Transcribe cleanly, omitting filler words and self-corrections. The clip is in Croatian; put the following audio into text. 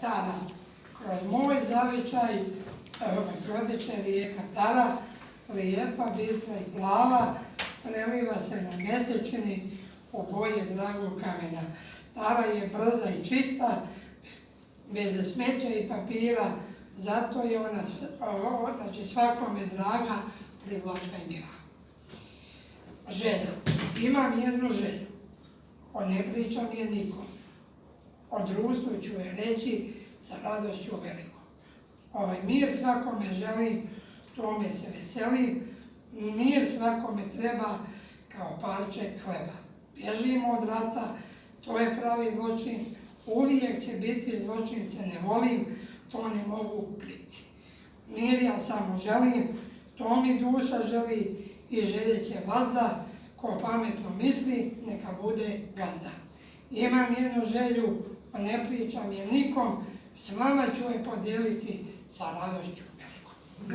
Tara. Kroz moj zavičaj proteče rijeka Tara, lijepa, bistra i plava, preliva se na mjesečini u boji dragog kamena. Tara je brza i čista, bez smeća i papira, zato je ona svakome draga, privlačna i mila. Želja. Imam jednu želju, ne pričam je nikom. O društvu ću je reći sa radošću velikom. Mir svakome želim, tome se veselim. Mir svakome treba kao parče hleba. Bježimo od rata, to je pravi zločin. Uvijek će biti zločince, ne volim, to ne mogu kriti. Mir ja samo želim, to mi duša želi i željet će vazda. Ko pametno misli, neka bude gazda. Imam jednu želju, ne pričam je nikom, s vama ću je podijeliti sa radošću velikom.